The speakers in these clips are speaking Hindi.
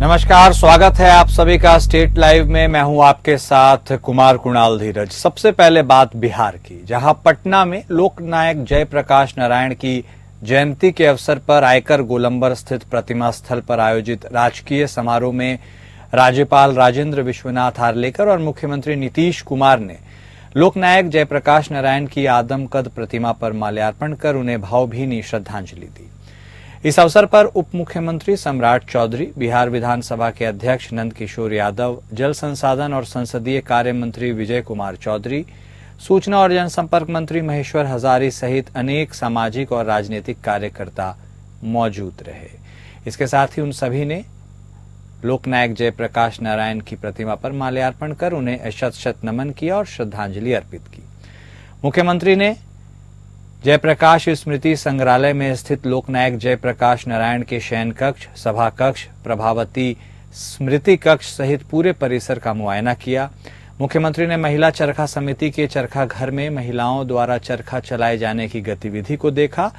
नमस्कार, स्वागत है आप सभी का स्टेट लाइव में। मैं हूं आपके साथ कुमार कुणाल धीरज। सबसे पहले बात बिहार की, जहां पटना में लोकनायक जयप्रकाश नारायण की जयंती के अवसर पर आयकर गोलंबर स्थित प्रतिमा स्थल पर आयोजित राजकीय समारोह में राज्यपाल राजेंद्र विश्वनाथ हार्लेकर और मुख्यमंत्री नीतीश कुमार ने लोकनायक जयप्रकाश नारायण की आदमकद प्रतिमा पर माल्यार्पण कर उन्हें भावभीनी श्रद्धांजलि दी। इस अवसर पर उप मुख्यमंत्री सम्राट चौधरी, बिहार विधानसभा के अध्यक्ष नंदकिशोर यादव, जल संसाधन और संसदीय कार्य मंत्री विजय कुमार चौधरी, सूचना और जनसंपर्क मंत्री महेश्वर हजारी सहित अनेक सामाजिक और राजनीतिक कार्यकर्ता मौजूद रहे। इसके साथ ही उन सभी ने लोकनायक जयप्रकाश नारायण की प्रतिमा पर माल्यार्पण कर उन्हें शत शत नमन किया और श्रद्धांजलि अर्पित की। मुख्यमंत्री ने जयप्रकाश स्मृति संग्रहालय में स्थित लोकनायक जयप्रकाश नारायण के शयन कक्ष, सभा कक्ष, प्रभावती स्मृति कक्ष सहित पूरे परिसर का मुआयना किया। मुख्यमंत्री ने महिला चरखा समिति के चरखा घर में महिलाओं द्वारा चरखा चलाए जाने की गतिविधि को देखा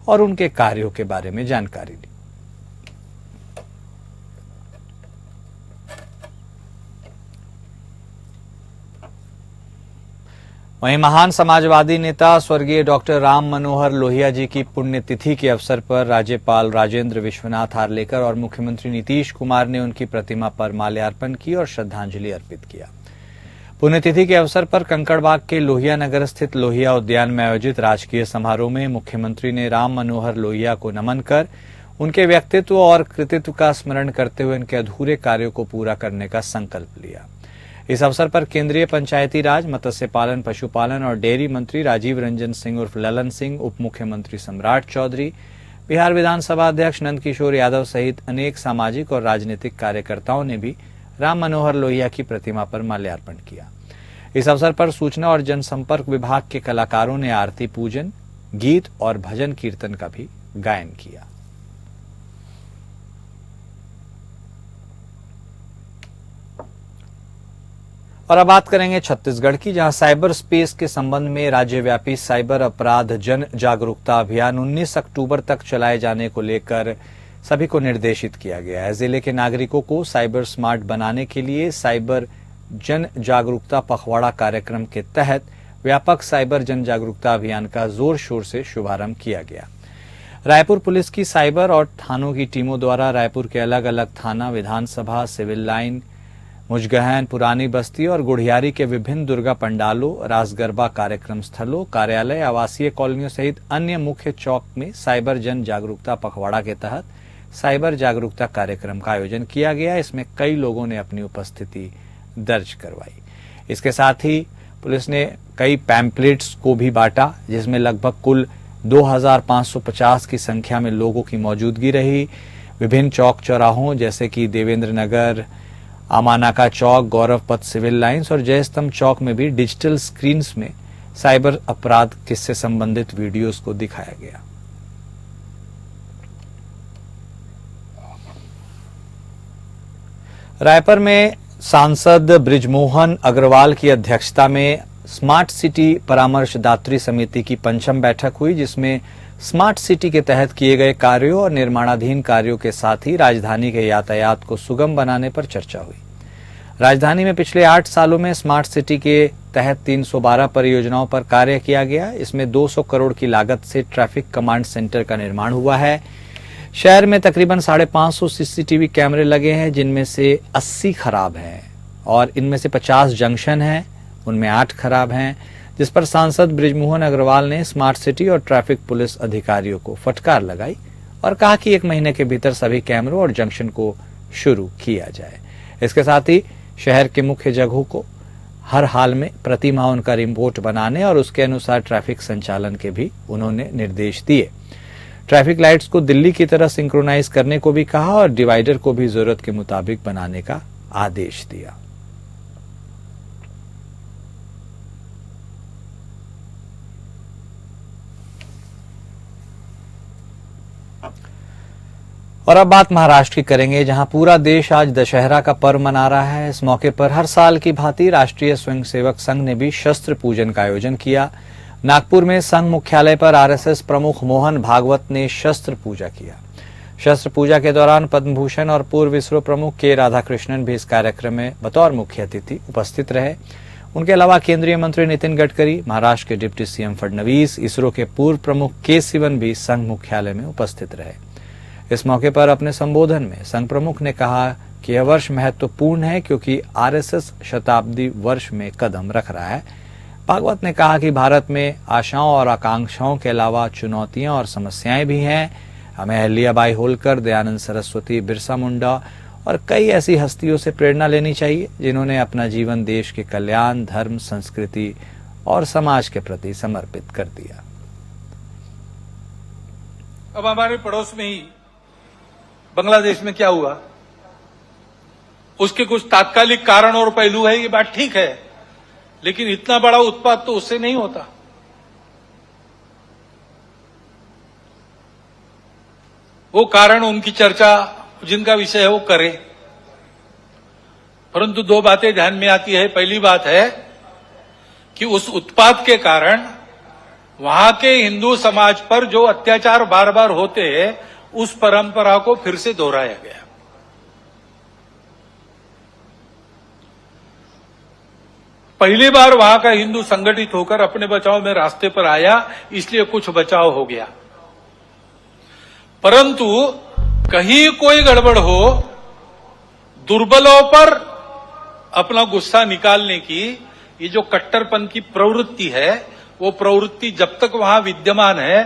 और उनके कार्यों के बारे में जानकारी ली। वहीं महान समाजवादी नेता स्वर्गीय डॉक्टर राम मनोहर लोहिया जी की पुण्यतिथि के अवसर पर राज्यपाल राजेंद्र विश्वनाथ हार्लेकर और मुख्यमंत्री नीतीश कुमार ने उनकी प्रतिमा पर माल्यार्पण की और श्रद्धांजलि अर्पित किया। पुण्यतिथि के अवसर पर कंकड़बाग के लोहिया नगर स्थित लोहिया उद्यान में आयोजित राजकीय समारोह में मुख्यमंत्री ने राम मनोहर लोहिया को नमन कर उनके व्यक्तित्व और कृतित्व का स्मरण करते हुए उनके अधूरे कार्यों को पूरा करने का संकल्प लिया। इस अवसर पर केंद्रीय पंचायती राज, मत्स्य पालन, पशुपालन और डेयरी मंत्री राजीव रंजन सिंह उर्फ ललन सिंह, उप मुख्यमंत्री सम्राट चौधरी, बिहार विधानसभा अध्यक्ष नंदकिशोर यादव सहित अनेक सामाजिक और राजनीतिक कार्यकर्ताओं ने भी राम मनोहर लोहिया की प्रतिमा पर माल्यार्पण किया। इस अवसर पर सूचना और जनसंपर्क विभाग के कलाकारों ने आरती पूजन, गीत और भजन कीर्तन का भी गायन किया। और अब बात करेंगे छत्तीसगढ़ की, जहां साइबर स्पेस के संबंध में राज्यव्यापी साइबर अपराध जन जागरूकता अभियान 19 अक्टूबर तक चलाए जाने को लेकर सभी को निर्देशित किया गया है। जिले के नागरिकों को साइबर स्मार्ट बनाने के लिए साइबर जन जागरूकता पखवाड़ा कार्यक्रम के तहत व्यापक साइबर जन जागरूकता अभियान का जोर शोर से शुभारंभ किया गया। रायपुर पुलिस की साइबर और थानों की टीमों द्वारा रायपुर के अलग अलग थाना, विधानसभा, सिविल लाइन, मुजगहन, पुरानी बस्ती और गुढ़ियारी के विभिन्न दुर्गा पंडालों, रास गरबा कार्यक्रम स्थलों, कार्यालय, आवासीय कॉलोनियों सहित अन्य मुख्य चौक में साइबर जन जागरूकता पखवाड़ा के तहत साइबर जागरूकता कार्यक्रम का आयोजन किया गया। इसमें कई लोगों ने अपनी उपस्थिति दर्ज करवाई। इसके साथ ही पुलिस ने कई पैम्पलेट्स को भी बांटा, जिसमें लगभग कुल 2550 की संख्या में लोगों की मौजूदगी रही। विभिन्न चौक चौराहों जैसे कि देवेंद्र नगर, अमानाका चौक, गौरव पथ सिविल लाइंस और जयस्तंभ चौक में भी डिजिटल स्क्रीन्स में साइबर अपराध से संबंधित वीडियोस को दिखाया गया। रायपुर में सांसद बृजमोहन अग्रवाल की अध्यक्षता में स्मार्ट सिटी परामर्शदात्री समिति की पंचम बैठक हुई, जिसमें स्मार्ट सिटी के तहत किए गए कार्यों और निर्माणाधीन कार्यों के साथ ही राजधानी के यातायात को सुगम बनाने पर चर्चा हुई। राजधानी में पिछले 8 सालों में स्मार्ट सिटी के तहत 312 परियोजनाओं पर कार्य किया गया। इसमें 200 करोड़ की लागत से ट्रैफिक कमांड सेंटर का निर्माण हुआ है। शहर में तकरीबन 550 सीसीटीवी कैमरे लगे हैं, जिनमें से 80 खराब हैं और इनमें से 50 जंक्शन हैं, उनमें 8 खराब हैं, जिस पर सांसद बृजमोहन अग्रवाल ने स्मार्ट सिटी और ट्रैफिक पुलिस अधिकारियों को फटकार लगाई और कहा कि 1 महीने के भीतर सभी कैमरों और जंक्शन को शुरू किया जाए। इसके साथ ही शहर के मुख्य जगहों को हर हाल में प्रति माह उनका रिपोर्ट बनाने और उसके अनुसार ट्रैफिक संचालन के भी उन्होंने निर्देश दिए। ट्रैफिक लाइट्स को दिल्ली की तरह सिंक्रोनाइज करने को भी कहा और डिवाइडर को भी जरूरत के मुताबिक बनाने का आदेश दिया। और अब बात महाराष्ट्र की करेंगे, जहां पूरा देश आज दशहरा का पर्व मना रहा है। इस मौके पर हर साल की भांति राष्ट्रीय स्वयंसेवक संघ ने भी शस्त्र पूजन का आयोजन किया। नागपुर में संघ मुख्यालय पर आरएसएस प्रमुख मोहन भागवत ने शस्त्र पूजा किया। शस्त्र पूजा के दौरान पद्म भूषण और पूर्व इसरो प्रमुख के राधाकृष्णन भी इस कार्यक्रम में बतौर मुख्य अतिथि उपस्थित रहे। उनके अलावा केंद्रीय मंत्री नितिन गडकरी, महाराष्ट्र के डिप्टी सीएम फडणवीस, इसरो के पूर्व प्रमुख के सिवन भी संघ मुख्यालय में उपस्थित रहे। इस मौके पर अपने संबोधन में संघ प्रमुख ने कहा कि यह वर्ष महत्वपूर्ण है क्योंकि आरएसएस शताब्दी वर्ष में कदम रख रहा है। भागवत ने कहा कि भारत में आशाओं और आकांक्षाओं के अलावा चुनौतियां और समस्याएं भी हैं। हमें अहिल्याबाई होलकर, दयानंद सरस्वती, बिरसा मुंडा और कई ऐसी हस्तियों से प्रेरणा लेनी चाहिए जिन्होंने अपना जीवन देश के कल्याण, धर्म, संस्कृति और समाज के प्रति समर्पित कर दिया। अब हमारे पड़ोस में ही बांग्लादेश में क्या हुआ, उसके कुछ तात्कालिक कारण और पहलू है, ये बात ठीक है, लेकिन इतना बड़ा उत्पात तो उससे नहीं होता। वो कारण, उनकी चर्चा जिनका विषय है वो करें, परंतु दो बातें ध्यान में आती है। पहली बात है कि उस उत्पात के कारण वहां के हिंदू समाज पर जो अत्याचार बार बार होते हैं, उस परंपरा को फिर से दोहराया गया। पहली बार वहां का हिंदू संगठित होकर अपने बचाव में रास्ते पर आया, इसलिए कुछ बचाव हो गया। परंतु कहीं कोई गड़बड़ हो, दुर्बलों पर अपना गुस्सा निकालने की ये जो कट्टरपन की प्रवृत्ति है, वो प्रवृत्ति जब तक वहां विद्यमान है,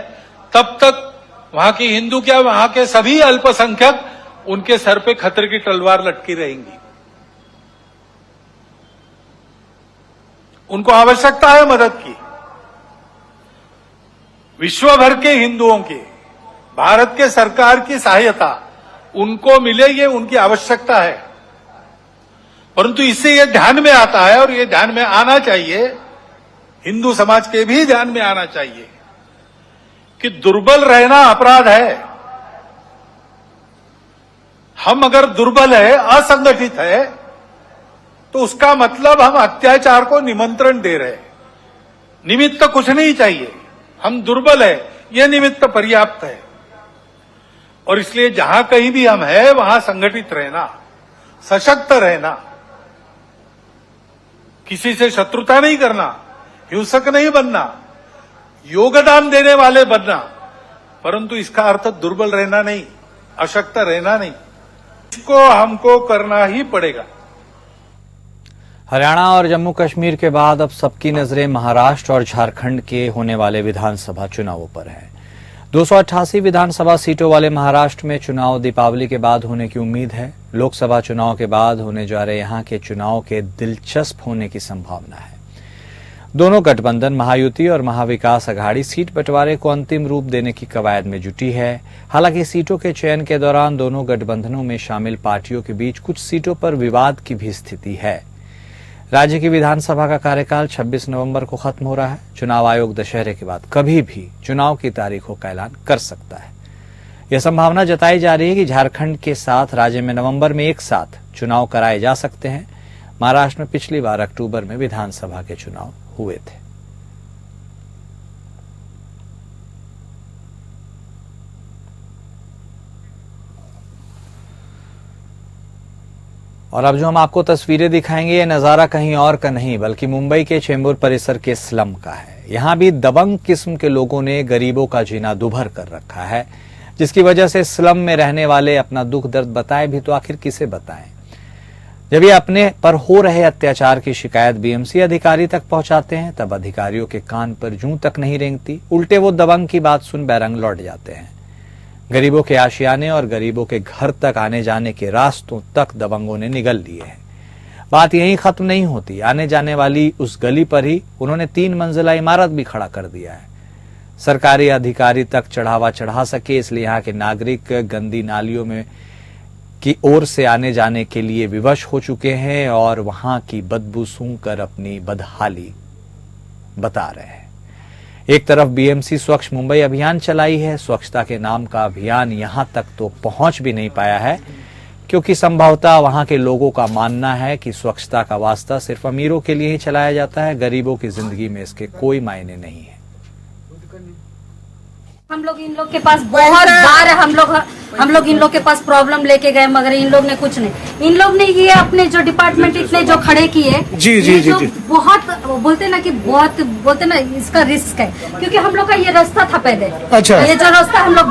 तब तक वहां के हिंदू क्या, वहां के सभी अल्पसंख्यक, उनके सर पे खतरे की तलवार लटकी रहेंगी। उनको आवश्यकता है मदद की। विश्व भर के हिंदुओं की, भारत के सरकार की सहायता उनको मिले, ये उनकी आवश्यकता है। परंतु इससे ये ध्यान में आता है, और ये ध्यान में आना चाहिए, हिंदू समाज के भी ध्यान में आना चाहिए कि दुर्बल रहना अपराध है। हम अगर दुर्बल है, असंगठित है, तो उसका मतलब हम अत्याचार को निमंत्रण दे रहे हैं। निमित्त कुछ नहीं चाहिए, हम दुर्बल है, यह निमित्त पर्याप्त है। और इसलिए जहां कहीं भी हम हैं, वहां संगठित रहना, सशक्त रहना, किसी से शत्रुता नहीं करना, हिंसक नहीं बनना, योगदान देने वाले बनना, परंतु इसका अर्थ दुर्बल रहना नहीं, अशक्त रहना नहीं। इसको हमको करना ही पड़ेगा। हरियाणा और जम्मू कश्मीर के बाद अब सबकी नजरें महाराष्ट्र और झारखंड के होने वाले विधानसभा चुनावों पर हैं। 288 विधानसभा सीटों वाले महाराष्ट्र में चुनाव दीपावली के बाद होने की उम्मीद है। लोकसभा चुनाव के बाद होने जा रहे यहां के चुनाव के दिलचस्प होने की संभावना है। दोनों गठबंधन महायुति और महाविकास अघाड़ी सीट बंटवारे को अंतिम रूप देने की कवायद में जुटी है। हालांकि सीटों के चयन के दौरान दोनों गठबंधनों में शामिल पार्टियों के बीच कुछ सीटों पर विवाद की भी स्थिति है। राज्य की विधानसभा का कार्यकाल 26 नवंबर को खत्म हो रहा है। चुनाव आयोग दशहरे के बाद कभी भी चुनाव की तारीखों का ऐलान कर सकता है। यह संभावना जताई जा रही है कि झारखंड के साथ राज्य में नवंबर में एक साथ चुनाव कराए जा सकते हैं। महाराष्ट्र में पिछली बार अक्टूबर में विधानसभा के चुनाव हुए थे। और अब जो हम आपको तस्वीरें दिखाएंगे, ये नजारा कहीं और का नहीं बल्कि मुंबई के चेंबूर परिसर के स्लम का है। यहां भी दबंग किस्म के लोगों ने गरीबों का जीना दुभर कर रखा है, जिसकी वजह से स्लम में रहने वाले अपना दुख दर्द बताएं भी तो आखिर किसे बताएं। जब ये अपने पर हो रहे अत्याचार की शिकायत बीएमसी अधिकारी तक पहुंचाते हैं, तब अधिकारियों के कान पर जूं तक नहीं रेंगती। उल्टे वो दबंग की बात सुन बैरंग लौट जाते हैं। गरीबों के आशियाने और गरीबों के घर तक आने जाने के रास्तों तक दबंगों ने निगल लिए हैं। बात यहीं खत्म नहीं होती। आने जाने वाली उस गली पर ही उन्होंने 3 मंजिला इमारत भी खड़ा कर दिया है। सरकारी अधिकारी तक चढ़ावा चढ़ा सके, इसलिए यहाँ के नागरिक गंदी नालियों में की ओर से आने जाने के लिए विवश हो चुके हैं और वहां की बदबू सूंघकर अपनी बदहाली बता रहे हैं। एक तरफ बीएमसी स्वच्छ मुंबई अभियान चलाई है, स्वच्छता के नाम का अभियान यहां तक तो पहुंच भी नहीं पाया है, क्योंकि संभवतः वहां के लोगों का मानना है कि स्वच्छता का वास्ता सिर्फ अमीरों के लिए ही चलाया जाता है, गरीबों की जिंदगी में इसके कोई मायने नहीं है। हम लोग इन लोग के पास बहुत बार हम लोग इन लोग के पास प्रॉब्लम लेके गए, मगर इन लोग ने कुछ नहीं। इन लोग ने ये अपने जो डिपार्टमेंट इतने जो खड़े किए, जी बहुत बोलते ना कि बहुत बोलते ना इसका रिस्क है, क्योंकि हम लोग का ये रास्ता था पहले। अच्छा, ये जो रास्ता हम लोग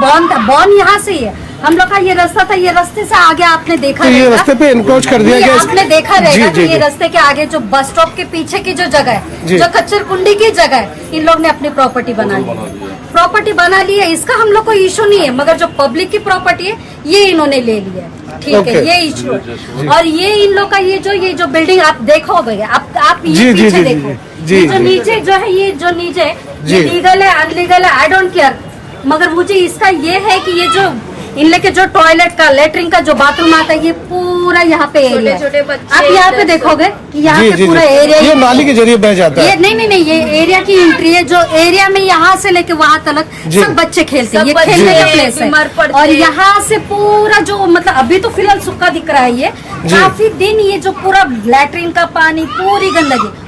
बॉर्न यहाँ से ही है, हम लोग का ये रास्ता था। ये रास्ते से आगे आपने देखा, तो ये रास्ते पे इनक्रोच कर दिया गया। आपने देखा रहेगा कि ये रास्ते के आगे जो बस स्टॉप के पीछे की जो जगह है, जो खच्चर कुंडी की जगह है, इन लोग ने अपनी प्रॉपर्टी बना ली है। इसका हम लोग को इशू नहीं है, मगर जो पब्लिक की प्रॉपर्टी है ये इन्होंने ले लिया है। ठीक है, ये इशू है। और ये इन लोग का ये जो बिल्डिंग आप देखोगे, आप ये पीछे देखो, ये जो नीचे जो है, ये जो नीचे ये लीगल है अनलीगल है आई डोंट केयर, मगर मुझे इसका ये है कि ये जो इन लोग के जो टॉयलेट का लेटरिन का जो बाथरूम आता है, ये पूरा यहाँ पे एरिया, छोटे बच्चे आप यहाँ पे देखोगे कि यहाँ पे पूरा एरिया ये नाली के जरिए बह जाता है। ये नहीं, ये एरिया की एंट्री है, जो एरिया में यहाँ से लेके वहाँ तक सब बच्चे खेलते हैं, ये खेलने का प्लेस है। और यहाँ से पूरा जो मतलब अभी तो फिलहाल सूखा दिख रहा है, ये काफी दिन ये जो पूरा लैट्रिन का पानी पूरी गंदगी।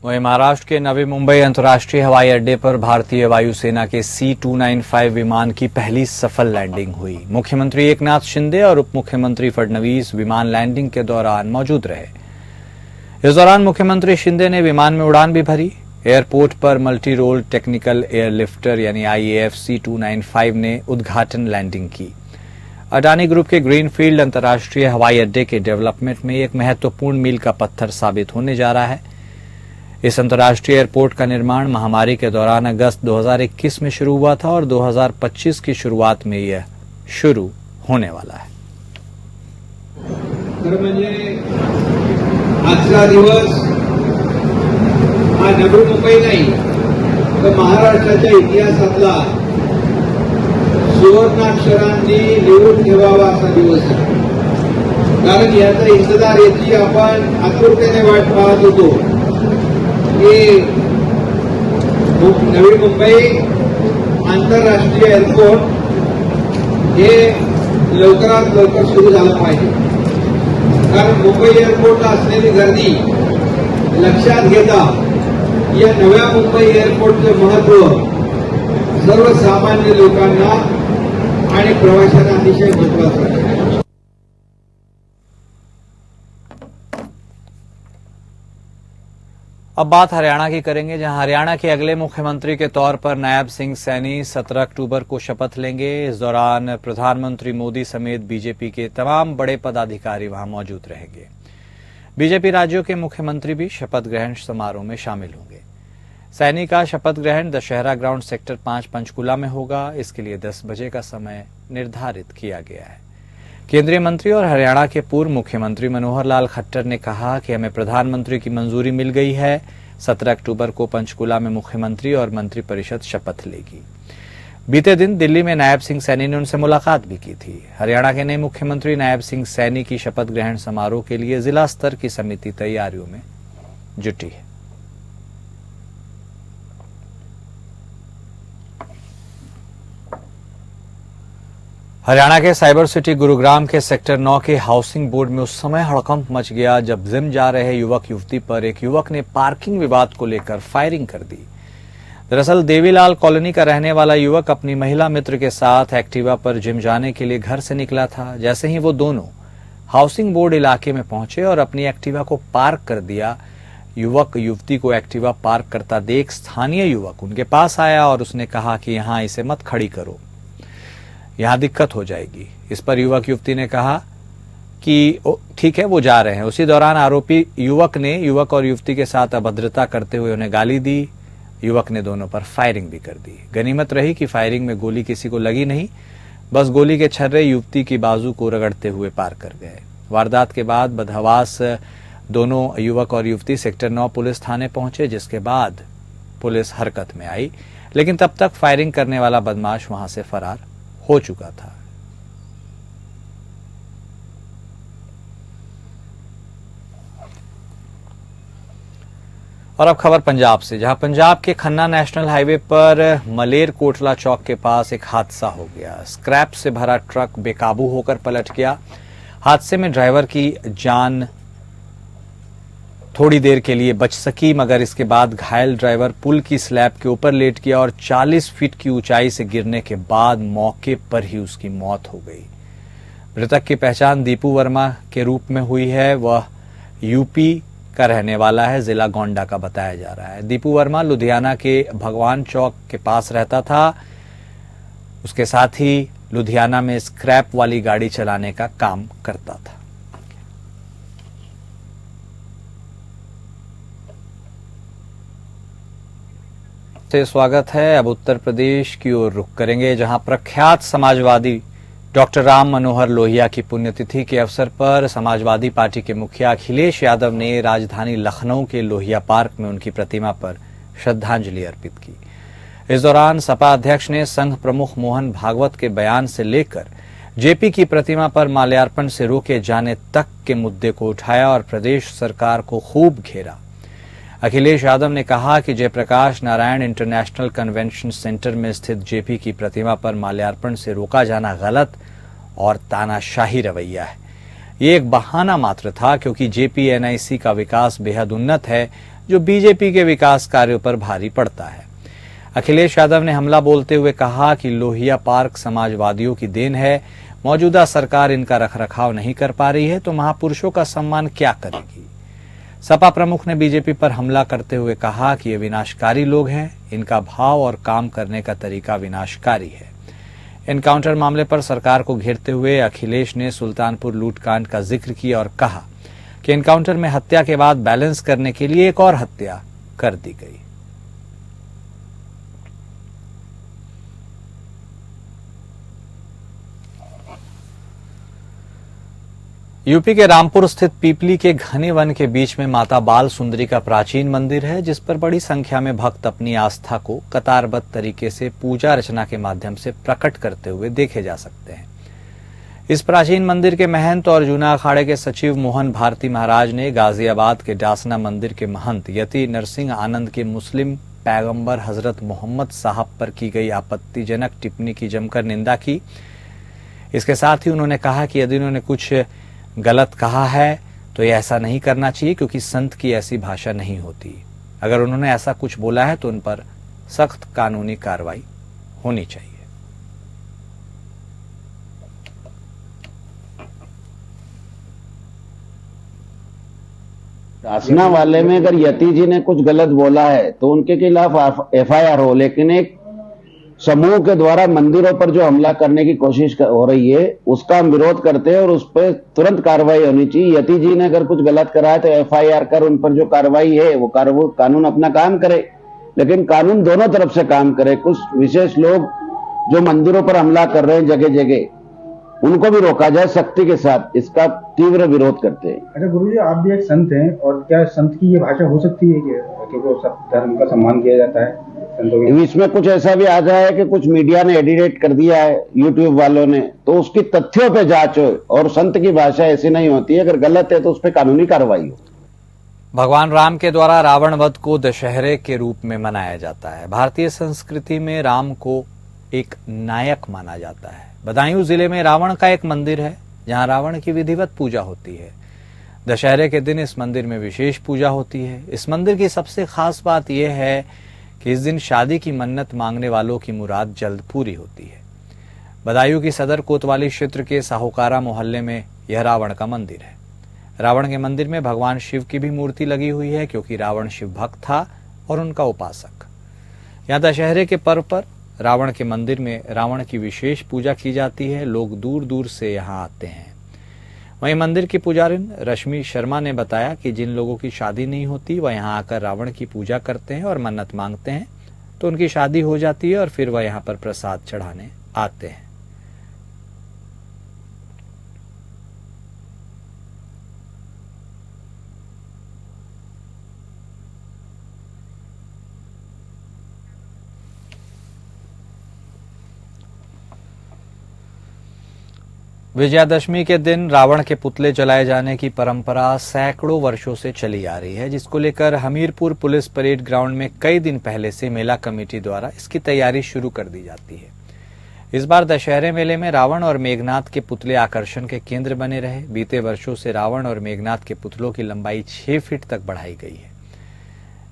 वहीं महाराष्ट्र के नवी मुंबई अंतर्राष्ट्रीय हवाई अड्डे पर भारतीय वायुसेना के C-295 विमान की पहली सफल लैंडिंग हुई। मुख्यमंत्री एकनाथ शिंदे और उप मुख्यमंत्री फडणवीस विमान लैंडिंग के दौरान मौजूद रहे। इस दौरान मुख्यमंत्री शिंदे ने विमान में उड़ान भी भरी। एयरपोर्ट पर मल्टी रोल टेक्निकल एयरलिफ्टर यानी IAF C-295 ने उद्घाटन लैंडिंग की। अडानी ग्रुप के ग्रीनफील्ड अंतर्राष्ट्रीय हवाई अड्डे के डेवलपमेंट में एक महत्वपूर्ण मील का पत्थर साबित होने जा रहा है। इस अंतर्राष्ट्रीय एयरपोर्ट का निर्माण महामारी के दौरान अगस्त 2021 में शुरू हुआ था और 2025 की शुरुआत में यह शुरू होने वाला है। आजचा दिवस हा नवी मुंबई नाही तर महाराष्ट्राच्या इतिहासातला सुवर्णाक्षरांनी लिहून ठेवावा असा दिवस आहे। कारण याचा इंतजार याची आपण आतुरतेने वाट पाहत होतो की नवी मुंबई आंतरराष्ट्रीय एअरपोर्ट हे लवकरात लवकर सुरू झालं पाहिजे। कारण मुंबई एअरपोर्टला असलेली गर्दी लक्षात घेता या नव्या मुंबई एअरपोर्टचे महत्व सर्वसामान्य लोकांना आणि प्रवाशांना अतिशय महत्वाचं आहे। अब बात हरियाणा की करेंगे, जहां हरियाणा के अगले मुख्यमंत्री के तौर पर नायब सिंह सैनी 17 अक्टूबर को शपथ लेंगे। इस दौरान प्रधानमंत्री मोदी समेत बीजेपी के तमाम बड़े पदाधिकारी वहां मौजूद रहेंगे। बीजेपी राज्यों के मुख्यमंत्री भी शपथ ग्रहण समारोह में शामिल होंगे। सैनी का शपथ ग्रहण दशहरा ग्राउंड सेक्टर 5 पंचकुला में होगा। इसके लिए 10 बजे का समय निर्धारित किया गया है। केंद्रीय मंत्री और हरियाणा के पूर्व मुख्यमंत्री मनोहर लाल खट्टर ने कहा कि हमें प्रधानमंत्री की मंजूरी मिल गई है। 17 अक्टूबर को पंचकुला में मुख्यमंत्री और मंत्रिपरिषद शपथ लेगी। बीते दिन दिल्ली में नायब सिंह सैनी ने उनसे मुलाकात भी की थी। हरियाणा के नए मुख्यमंत्री नायब सिंह सैनी की शपथ ग्रहण समारोह के लिए जिला स्तर की समिति तैयारियों में जुटी है। हरियाणा के साइबर सिटी गुरुग्राम के सेक्टर 9 के हाउसिंग बोर्ड में उस समय हड़कंप मच गया जब जिम जा रहे युवक युवती पर एक युवक ने पार्किंग विवाद को लेकर फायरिंग कर दी। दरअसल देवीलाल कॉलोनी का रहने वाला युवक अपनी महिला मित्र के साथ एक्टिवा पर जिम जाने के लिए घर से निकला था। जैसे ही वो दोनों हाउसिंग बोर्ड इलाके में पहुंचे और अपनी एक्टिवा को पार्क कर दिया, युवक युवती को एक्टिवा पार्क करता देख स्थानीय युवक उनके पास आया और उसने कहा कि यहां इसे मत खड़ी करो, यहां दिक्कत हो जाएगी। इस पर युवक युवती ने कहा कि ठीक है, वो जा रहे हैं। उसी दौरान आरोपी युवक ने युवक और युवती के साथ अभद्रता करते हुए उन्हें गाली दी। युवक ने दोनों पर फायरिंग भी कर दी। गनीमत रही कि फायरिंग में गोली किसी को लगी नहीं, बस गोली के छर्रे युवती की बाजू को रगड़ते हुए पार कर गए। वारदात के बाद बदहवास दोनों युवक और युवती सेक्टर 9 पुलिस थाने पहुंचे, जिसके बाद पुलिस हरकत में आई, लेकिन तब तक फायरिंग करने वाला बदमाश वहां से फरार हो चुका था। और अब खबर पंजाब से, जहां पंजाब के खन्ना नेशनल हाईवे पर मलेर कोटला चौक के पास एक हादसा हो गया। स्क्रैप से भरा ट्रक बेकाबू होकर पलट गया। हादसे में ड्राइवर की जान थोड़ी देर के लिए बच सकी, मगर इसके बाद घायल ड्राइवर पुल की स्लैब के ऊपर लेट गया और 40 फीट की ऊंचाई से गिरने के बाद मौके पर ही उसकी मौत हो गई। मृतक की पहचान दीपू वर्मा के रूप में हुई है। वह यूपी का रहने वाला है, जिला गोंडा का बताया जा रहा है। दीपू वर्मा लुधियाना के भगवान चौक के पास रहता था। उसके साथ ही लुधियाना में स्क्रैप वाली गाड़ी चलाने का काम करता था। से स्वागत है। अब उत्तर प्रदेश की ओर रुख करेंगे, जहां प्रख्यात समाजवादी डॉक्टर राम मनोहर लोहिया की पुण्यतिथि के अवसर पर समाजवादी पार्टी के मुखिया अखिलेश यादव ने राजधानी लखनऊ के लोहिया पार्क में उनकी प्रतिमा पर श्रद्धांजलि अर्पित की। इस दौरान सपा अध्यक्ष ने संघ प्रमुख मोहन भागवत के बयान से लेकर जेपी की प्रतिमा पर माल्यार्पण से रोके जाने तक के मुद्दे को उठाया और प्रदेश सरकार को खूब घेरा। अखिलेश यादव ने कहा कि Jayaprakash Narayan international convention centre में स्थित जेपी की प्रतिमा पर माल्यार्पण से रोका जाना गलत और तानाशाही रवैया है। ये एक बहाना मात्र था, क्योंकि जेपी एनआईसी का विकास बेहद उन्नत है, जो बीजेपी के विकास कार्यों पर भारी पड़ता है। अखिलेश यादव ने हमला बोलते हुए कहा कि लोहिया पार्क समाजवादियों की देन है। मौजूदा सरकार इनका रखरखाव नहीं कर पा रही है तो महापुरुषों का सम्मान क्या करेगी। सपा प्रमुख ने बीजेपी पर हमला करते हुए कहा कि ये विनाशकारी लोग हैं, इनका भाव और काम करने का तरीका विनाशकारी है। एनकाउंटर मामले पर सरकार को घेरते हुए अखिलेश ने सुल्तानपुर लूटकांड का जिक्र किया और कहा कि एनकाउंटर में हत्या के बाद बैलेंस करने के लिए एक और हत्या कर दी गई। यूपी के रामपुर स्थित पीपली के घने वन के बीच में माता बाल सुंदरी का प्राचीन मंदिर है, जिस पर बड़ी संख्या में भक्त अपनी आस्था को कतारबद्ध तरीके से पूजा अर्चना के माध्यम से प्रकट करते हुए देखे जा सकते हैं। इस प्राचीन मंदिर के महंत और जूना अखाड़े के सचिव मोहन भारती महाराज ने गाजियाबाद के डासना मंदिर के महंत यति नरसिंह आनंद के मुस्लिम पैगंबर हजरत मोहम्मद साहब पर की गई आपत्तिजनक टिप्पणी की जमकर निंदा की। इसके साथ ही उन्होंने कहा कि यदि उन्होंने कुछ गलत कहा है तो ये ऐसा नहीं करना चाहिए, क्योंकि संत की ऐसी भाषा नहीं होती। अगर उन्होंने ऐसा कुछ बोला है तो उन पर सख्त कानूनी कार्रवाई होनी चाहिए। डासना वाले में अगर यति जी ने कुछ गलत बोला है तो उनके खिलाफ एफआईआर हो, लेकिन एक समूह के द्वारा मंदिरों पर जो हमला करने की कोशिश हो रही है उसका हम विरोध करते हैं और उस पर तुरंत कार्रवाई होनी चाहिए। यति जी ने अगर कुछ गलत करा है तो एफआईआर कर उन पर जो कार्रवाई है वो कानून अपना काम करे, लेकिन कानून दोनों तरफ से काम करे। कुछ विशेष लोग जो मंदिरों पर हमला कर रहे हैं जगह जगह, उनको भी रोका जाए सख्ती के साथ। इसका तीव्र विरोध करते हैं। अच्छा गुरुजी, आप भी एक संत हैं, और क्या संत की ये भाषा हो सकती है क्योंकि सब धर्म का सम्मान किया जाता है संतों के? इसमें कुछ ऐसा भी आ जाए कि कुछ मीडिया ने एडिट कर दिया है, यूट्यूब वालों ने, तो उसकी तथ्यों पे जांच हो, और संत की भाषा ऐसी नहीं होती है। अगर गलत है तो उस पर कानूनी कार्रवाई हो। भगवान राम के द्वारा रावण वध को दशहरे के रूप में मनाया जाता है। भारतीय संस्कृति में राम को एक नायक माना जाता है। बदायूं जिले में रावण का एक मंदिर है, जहां रावण की विधिवत पूजा होती है। दशहरे के दिन इस मंदिर में विशेष पूजा होती है। इस मंदिर की सबसे खास बात यह है कि इस दिन शादी की मन्नत मांगने वालों की मुराद जल्द पूरी होती है। बदायूं की सदर कोतवाली क्षेत्र के साहूकारा मोहल्ले में यह रावण का मंदिर है। रावण के मंदिर में भगवान शिव की भी मूर्ति लगी हुई है, क्योंकि रावण शिव भक्त था और उनका उपासक। यहाँ दशहरे के पर्व पर रावण के मंदिर में रावण की विशेष पूजा की जाती है। लोग दूर दूर से यहाँ आते हैं। वहीं मंदिर की पुजारिन रश्मि शर्मा ने बताया कि जिन लोगों की शादी नहीं होती वह यहाँ आकर रावण की पूजा करते हैं और मन्नत मांगते हैं, तो उनकी शादी हो जाती है और फिर वह यहाँ पर प्रसाद चढ़ाने आते हैं। विजयादशमी के दिन रावण के पुतले जलाए जाने की परंपरा सैकड़ों वर्षों से चली आ रही है, जिसको लेकर हमीरपुर पुलिस परेड ग्राउंड में कई दिन पहले से मेला कमेटी द्वारा इसकी तैयारी शुरू कर दी जाती है। इस बार दशहरे मेले में रावण और मेघनाथ के पुतले आकर्षण के केंद्र बने रहे। बीते वर्षों से रावण और मेघनाथ के पुतलों की लंबाई 6 फीट तक बढ़ाई गई है।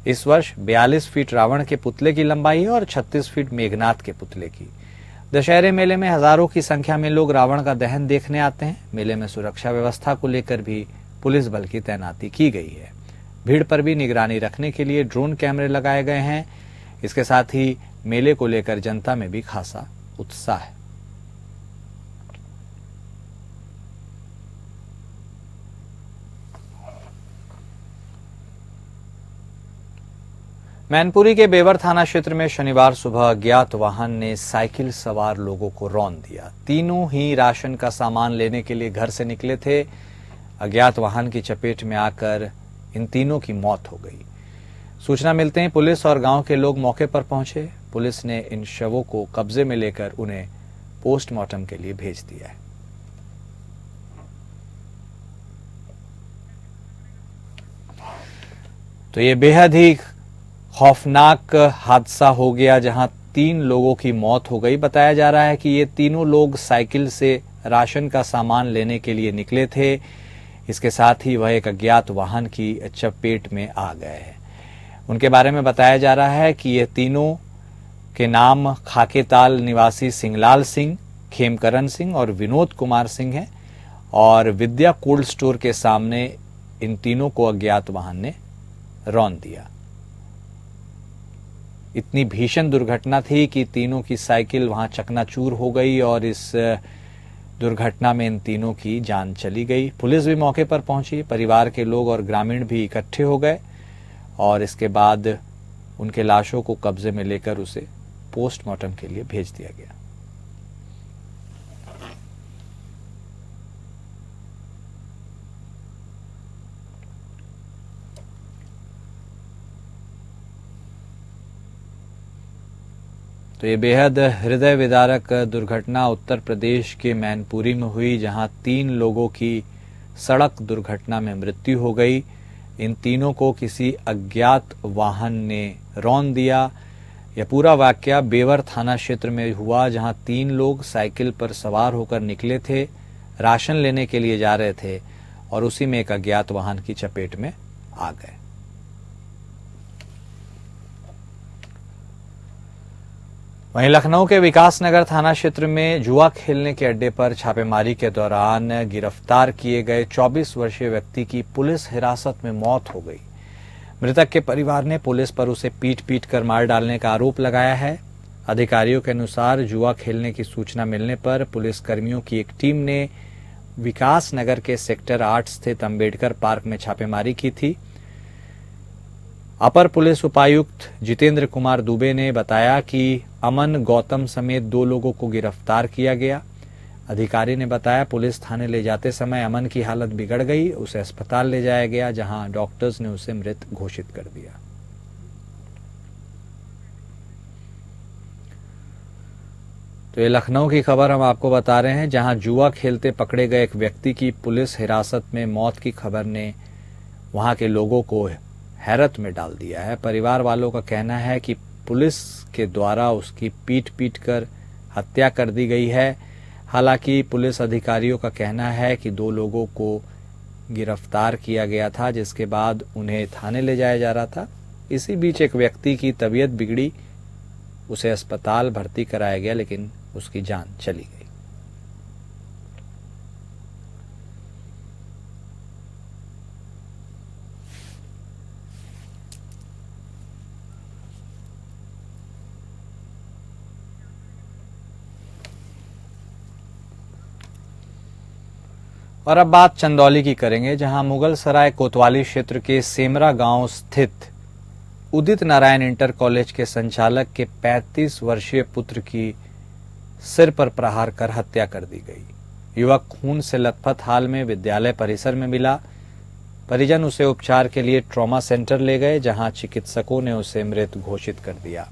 इस वर्ष 42 फीट रावण के पुतले की लंबाई है और 36 फीट मेघनाथ के पुतले की। दशहरे मेले में हजारों की संख्या में लोग रावण का दहन देखने आते हैं। मेले में सुरक्षा व्यवस्था को लेकर भी पुलिस बल की तैनाती की गई है। भीड़ पर भी निगरानी रखने के लिए ड्रोन कैमरे लगाए गए हैं। इसके साथ ही मेले को लेकर जनता में भी खासा उत्साह है। मैनपुरी के बेवर थाना क्षेत्र में शनिवार सुबह अज्ञात वाहन ने साइकिल सवार लोगों को रौंद दिया। तीनों ही राशन का सामान लेने के लिए घर से निकले थे। अज्ञात वाहन की चपेट में आकर इन तीनों की मौत हो गई। सूचना मिलते ही पुलिस और गांव के लोग मौके पर पहुंचे। पुलिस ने इन शवों को कब्जे में लेकर उन्हें पोस्टमार्टम के लिए भेज दिया है। तो ये बेहद ही खौफनाक हादसा हो गया, जहां 3 लोगों की मौत हो गई। बताया जा रहा है कि ये तीनों लोग साइकिल से राशन का सामान लेने के लिए निकले थे। इसके साथ ही वह एक अज्ञात वाहन की चपेट में आ गए हैं। उनके बारे में बताया जा रहा है कि ये तीनों के नाम खाकेताल निवासी सिंहलाल सिंह, खेमकरण सिंह और विनोद कुमार सिंह हैं और विद्या कोल्ड स्टोर के सामने इन तीनों को अज्ञात वाहन ने रौंद दिया। इतनी भीषण दुर्घटना थी कि तीनों की साइकिल वहां चकनाचूर हो गई और इस दुर्घटना में इन तीनों की जान चली गई। पुलिस भी मौके पर पहुंची। परिवार के लोग और ग्रामीण भी इकट्ठे हो गए और इसके बाद उनके लाशों को कब्जे में लेकर उसे पोस्टमार्टम के लिए भेज दिया गया। तो ये बेहद हृदय विदारक दुर्घटना उत्तर प्रदेश के मैनपुरी में हुई, जहां 3 लोगों की सड़क दुर्घटना में मृत्यु हो गई। इन तीनों को किसी अज्ञात वाहन ने रौंद दिया। यह पूरा वाकया बेवर थाना क्षेत्र में हुआ, जहां 3 लोग साइकिल पर सवार होकर निकले थे, राशन लेने के लिए जा रहे थे और उसी में एक अज्ञात वाहन की चपेट में आ गए। वहीं लखनऊ के विकासनगर थाना क्षेत्र में जुआ खेलने के अड्डे पर छापेमारी के दौरान गिरफ्तार किए गए 24 वर्षीय व्यक्ति की पुलिस हिरासत में मौत हो गई। मृतक के परिवार ने पुलिस पर उसे पीट कर मार डालने का आरोप लगाया है। अधिकारियों के अनुसार जुआ खेलने की सूचना मिलने पर पुलिस कर्मियों की एक टीम ने विकासनगर के सेक्टर 8 स्थित अंबेडकर पार्क में छापेमारी की थी। अपर पुलिस उपायुक्त जितेंद्र कुमार दुबे ने बताया कि अमन गौतम समेत 2 लोगों को गिरफ्तार किया गया। अधिकारी ने बताया पुलिस थाने ले जाते समय अमन की हालत बिगड़ गई। उसे अस्पताल ले जाया गया, जहां डॉक्टर्स ने उसे मृत घोषित कर दिया। तो ये लखनऊ की खबर हम आपको बता रहे हैं, जहां जुआ खेलते पकड़े गए एक व्यक्ति की पुलिस हिरासत में मौत की खबर ने वहां के लोगों को हैरत में डाल दिया है। परिवार वालों का कहना है कि पुलिस के द्वारा उसकी पीट कर हत्या कर दी गई है। हालांकि पुलिस अधिकारियों का कहना है कि 2 लोगों को गिरफ्तार किया गया था, जिसके बाद उन्हें थाने ले जाया जा रहा था। इसी बीच एक व्यक्ति की तबीयत बिगड़ी, उसे अस्पताल भर्ती कराया गया, लेकिन उसकी जान चली गई। और अब बात चंदौली की करेंगे, जहां मुगल सराय कोतवाली क्षेत्र के सेमरा गांव स्थित उदित नारायण इंटर कॉलेज के संचालक के 35 वर्षीय पुत्र की सिर पर प्रहार कर हत्या कर दी गई। युवक खून से लथपथ हाल में विद्यालय परिसर में मिला। परिजन उसे उपचार के लिए ट्रॉमा सेंटर ले गए, जहां चिकित्सकों ने उसे मृत घोषित कर दिया।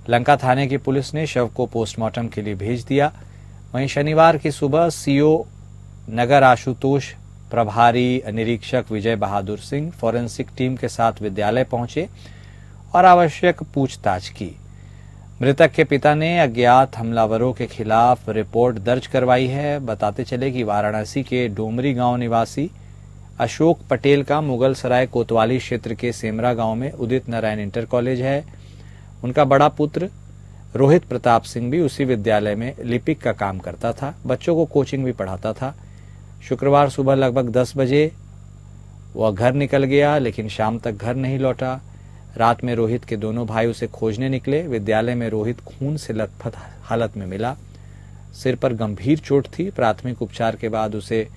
लंका थाने की पुलिस ने शव को पोस्टमार्टम के लिए भेज दिया। वहीं शनिवार की सुबह सीओ नगर आशुतोष प्रभारी निरीक्षक विजय बहादुर सिंह फॉरेंसिक टीम के साथ विद्यालय पहुंचे और आवश्यक पूछताछ की। मृतक के पिता ने अज्ञात हमलावरों के खिलाफ रिपोर्ट दर्ज करवाई है। बताते चले कि वाराणसी के डोमरी गांव निवासी अशोक पटेल का मुगल सराय कोतवाली क्षेत्र के सेमरा गांव में उदित नारायण इंटर कॉलेज है। उनका बड़ा पुत्र रोहित प्रताप सिंह भी उसी विद्यालय में लिपिक का काम करता था। बच्चों को कोचिंग भी पढ़ाता था। शुक्रवार सुबह लगभग 10 बजे वह घर निकल गया, लेकिन शाम तक घर नहीं लौटा। रात में रोहित के दोनों भाई उसे खोजने निकले। विद्यालय में रोहित खून से लथपथ हालत में मिला। सिर पर गंभीर चोट थी। प्राथमिक उपचार के बाद उसे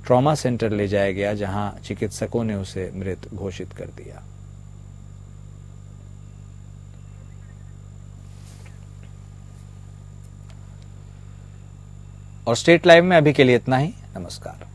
ट्रॉमा सेंटर ले जाया गया, जहां चिकित्सकों ने उसे मृत घोषित कर दिया। और स्टेट लाइव में अभी के लिए इतना ही। नमस्कार।